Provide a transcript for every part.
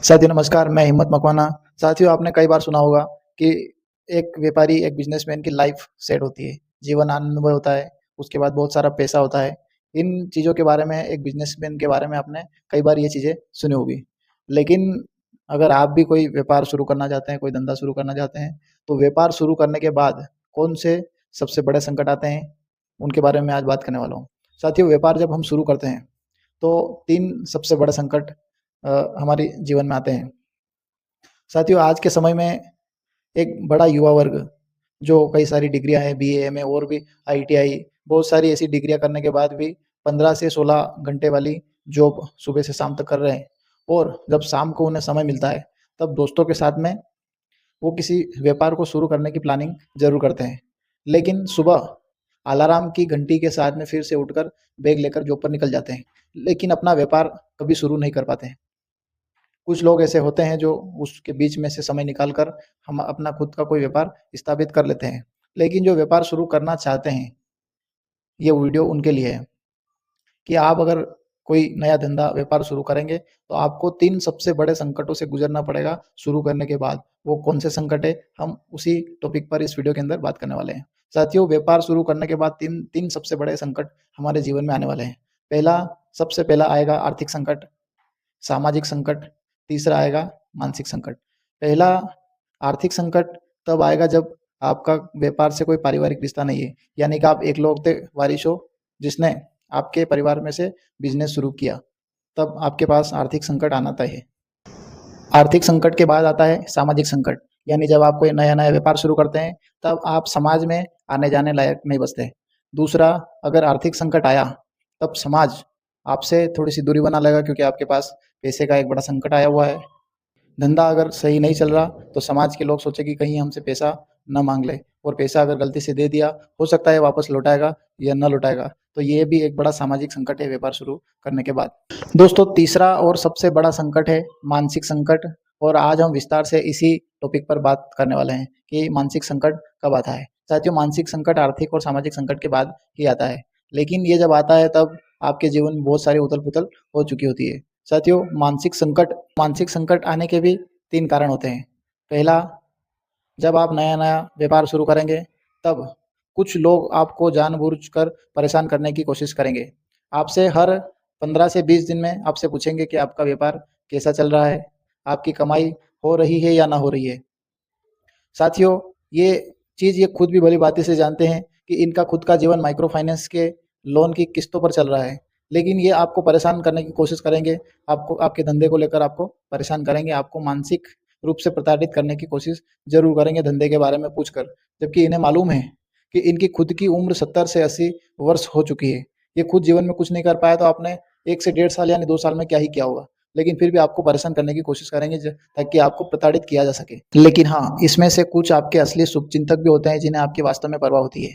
साथियों नमस्कार, मैं हिम्मत मकवाना। साथियों आपने कई बार सुना होगा कि एक व्यापारी, एक बिज़नेसमैन की लाइफ़ सेट होती है, जीवन आनंदमय होता है, उसके बाद बहुत सारा पैसा होता है। इन चीज़ों के बारे में, एक बिज़नेसमैन के बारे में आपने कई बार ये चीज़ें सुनी होगी। लेकिन अगर आप भी कोई व्यापार शुरू करना चाहते हैं, कोई धंधा शुरू करना चाहते हैं, तो व्यापार शुरू करने के बाद कौन से सबसे बड़े संकट आते हैं, उनके बारे में आज बात करने वाला हूँ। साथियों व्यापार जब हम शुरू करते हैं, तो 3 सबसे बड़े संकट हमारे जीवन में आते हैं। साथियों आज के समय में एक बड़ा युवा वर्ग जो कई सारी डिग्रियां हैं, बीए, एमए और भी आईटीआई, बहुत सारी ऐसी डिग्रियां करने के बाद भी 15 से 16 घंटे वाली जॉब सुबह से शाम तक कर रहे हैं। और जब शाम को उन्हें समय मिलता है, तब दोस्तों के साथ में वो किसी व्यापार को शुरू करने की प्लानिंग ज़रूर करते हैं। लेकिन सुबह अलार्म की घंटी के साथ में फिर से उठकर बैग लेकर जॉब पर निकल जाते हैं, लेकिन अपना व्यापार कभी शुरू नहीं कर पाते हैं। कुछ लोग ऐसे होते हैं जो उसके बीच में से समय निकाल कर हम अपना खुद का कोई व्यापार स्थापित कर लेते हैं। लेकिन जो व्यापार शुरू करना चाहते हैं, ये वीडियो उनके लिए है कि आप अगर कोई नया धंधा व्यापार शुरू करेंगे, तो आपको 3 सबसे बड़े संकटों से गुज़रना पड़ेगा शुरू करने के बाद। वो कौन से संकट है, हम उसी टॉपिक पर इस वीडियो के अंदर बात करने वाले हैं। साथियों व्यापार शुरू करने के बाद 3 सबसे बड़े संकट हमारे जीवन में आने वाले हैं। सबसे पहला आएगा आर्थिक संकट, सामाजिक संकट, तीसरा आएगा मानसिक संकट। पहला आर्थिक संकट तब आएगा जब आपका व्यापार से कोई पारिवारिक रिश्ता नहीं है, यानी कि आप इकलौते वारिस हो जिसने आपके परिवार में से बिजनेस शुरू किया, तब आपके पास आर्थिक संकट आना तय है। आर्थिक संकट के बाद आता है सामाजिक संकट, यानी जब आप कोई नया-नया व्यापार शुरू करते हैं, तब आप समाज में आने-जाने लायक नहीं बचते। दूसरा, अगर आर्थिक संकट आया, तब समाज आपसे थोड़ी-सी दूरी बना लेगा क्योंकि आपके पास पैसे का एक बड़ा संकट आया हुआ है। धंधा अगर सही नहीं चल रहा, तो समाज के लोग सोचे कि कहीं हमसे पैसा ना माँग ले, और पैसा अगर गलती से दे दिया, हो सकता है वापस लौटाएगा या ना लौटाएगा। तो ये भी एक बड़ा सामाजिक संकट है व्यापार शुरू करने के बाद। दोस्तों तीसरा और सबसे बड़ा संकट है मानसिक संकट, और आज हम विस्तार से इसी टॉपिक पर बात करने वाले हैं कि मानसिक संकट कब आता है। साथियों मानसिक संकट आर्थिक और सामाजिक संकट के बाद ही आता है, लेकिन ये जब आता है तब आपके जीवन में बहुत सारी उथल-पुथल हो चुकी होती है। साथियों मानसिक संकट आने के भी 3 कारण होते हैं। पहला, जब आप नया-नया व्यापार शुरू करेंगे, तब कुछ लोग आपको जानबूझकर परेशान करने की कोशिश करेंगे। आपसे हर 15 से 20 दिन में आपसे पूछेंगे कि आपका व्यापार कैसा चल रहा है? आपकी कमाई हो रही है या ना हो रही है? साथियों, ये खुद भी भली-भाँति से जानते हैं कि इनका खुद का जीवन माइक्रो फाइनेंस के लोन की किस्तों पर चल रहा है। लेकिन ये आपको परेशान करने की कोशिश करेंगे, आपको आपके धंधे को लेकर आपको परेशान करेंगे, आपको मानसिक रूप से प्रताड़ित करने की कोशिश ज़रूर करेंगे धंधे के बारे में पूछकर। जबकि इन्हें मालूम है कि इनकी खुद की उम्र 70 से 80 वर्ष हो चुकी है। ये खुद जीवन में कुछ नहीं कर पाए तो आपने 1 से डेढ़ साल यानी 2 साल में क्या ही किया होगा। लेकिन फिर भी आपको परेशान करने की कोशिश करेंगे ताकि आपको प्रताड़ित किया जा सके। लेकिन हाँ, इसमें से कुछ आपके असली शुभचिंतक भी होते हैं जिन्हें आपकी वास्तव में परवाह होती है।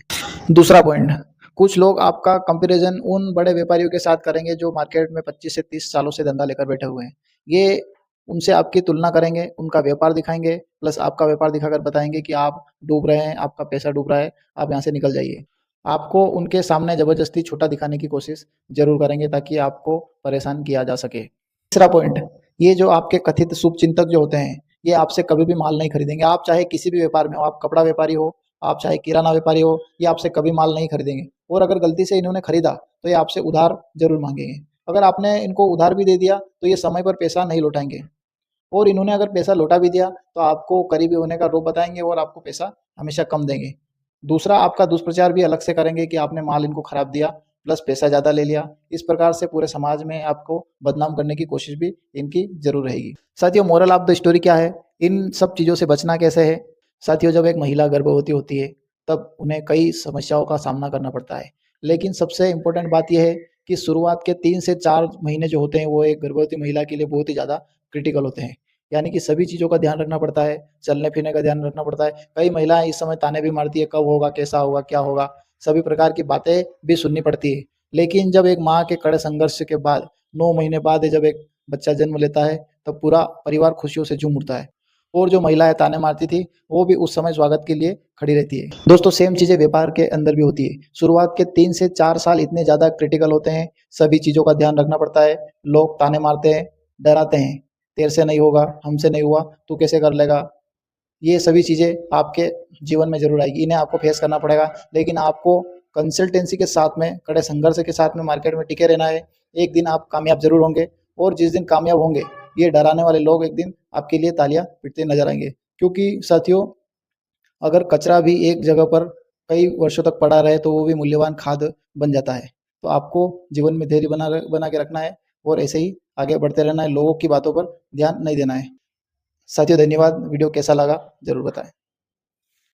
दूसरा पॉइंट, कुछ लोग आपका कंपैरिजन उन बड़े व्यापारियों के साथ करेंगे जो मार्केट में 25 से 30 सालों से धंधा लेकर बैठे हुए हैं। ये उनसे आपकी तुलना करेंगे, उनका व्यापार दिखाएँगे, प्लस आपका व्यापार दिखाकर बताएँगे कि आप डूब रहे हैं, आपका पैसा डूब रहा है, आप यहाँ से निकल जाइए। आपको उनके सामने ज़बरदस्ती छोटा दिखाने की कोशिश ज़रूर करेंगे ताकि आपको परेशान किया जा सके। तीसरा पॉइंट, ये जो आपके कथित शुभचिंतक जो होते हैं, ये आपसे कभी भी माल नहीं खरीदेंगे। आप चाहे किसी भी व्यापार में हो, आप कपड़ा व्यापारी हो, आप चाहे किराना व्यापारी हो, ये आपसे कभी माल नहीं खरीदेंगे। और अगर गलती से इन्होंने खरीदा, तो ये आपसे उधार ज़रूर माँगेंगे। अगर आपने इनको उधार भी दे दिया, तो ये समय पर पैसा नहीं लौटाएँगे। और इन्होंने अगर पैसा लौटा भी दिया, तो आपको करीबी होने का रोब बताएँगे और आपको पैसा हमेशा कम देंगे। दूसरा, आपका दुष्प्रचार भी अलग से करेंगे कि आपने माल इनको खराब दिया, प्लस पैसा ज़्यादा ले लिया। इस प्रकार से पूरे समाज में आपको बदनाम करने की कोशिश भी इनकी ज़रूर रहेगी। साथियों मोरल ऑफ द स्टोरी क्या है? इन सब चीज़ों से बचना कैसे है? साथियों जब एक महिला गर्भवती होती है, तब उन्हें कई समस्याओं का सामना करना पड़ता है। लेकिन सबसे इम्पोर्टेंट बात ये है कि शुरुआत के 3 से 4 महीने जो होते हैं, वो एक गर्भवती महिला के लिए बहुत ही ज़्यादा क्रिटिकल होते हैं। यानी कि सभी चीज़ों का ध्यान रखना पड़ता है, चलने-फिरने का ध्यान रखना पड़ता है। कई महिलाएँ इस समय ताने भी मारती है, कब होगा, कैसा होगा, क्या होगा? सभी प्रकार की बातें भी सुननी पड़ती है। लेकिन जब एक माँ के कड़े संघर्ष के बाद 9 महीने बाद जब एक बच्चा जन्म लेता है, तब पूरा परिवार खुशियों से झूम उठता है। और जो महिलाएँ ताने मारती थी, वो भी उस समय स्वागत के लिए खड़ी रहती है। दोस्तों सेम चीज़ें व्यापार के अंदर भी होती है। शुरुआत के 3 से 4 साल इतने ज़्यादा क्रिटिकल होते हैं, सभी चीज़ों का ध्यान रखना पड़ता है, लोग ताने मारते हैं, डराते हैं। तेरे से नहीं होगा, हमसे नहीं हुआ, तू कैसे कर लेगा? ये सभी चीज़ें आपके जीवन में ज़रूर आएगी, इन्हें आपको फेस करना पड़ेगा। लेकिन आपको कंसिस्टेंसी के साथ में, कड़े संघर्ष के साथ में मार्केट में टिके रहना है। एक दिन आप कामयाब ज़रूर होंगे और जिस दिन कामयाब होंगे, ये डराने वाले लोग एक दिन आपके लिए तालियाँ पीटते नज़र आएँगे। क्योंकि साथियों, अगर कचरा भी एक जगह पर कई वर्षों तक पड़ा रहे तो वो भी मूल्यवान खाद बन जाता है। तो आपको जीवन में धैर्य बना के रखना है और ऐसे ही आगे बढ़ते रहना है, लोगों की बातों पर ध्यान नहीं देना है। साथियों धन्यवाद, वीडियो कैसा लगा ज़रूर बताएँ।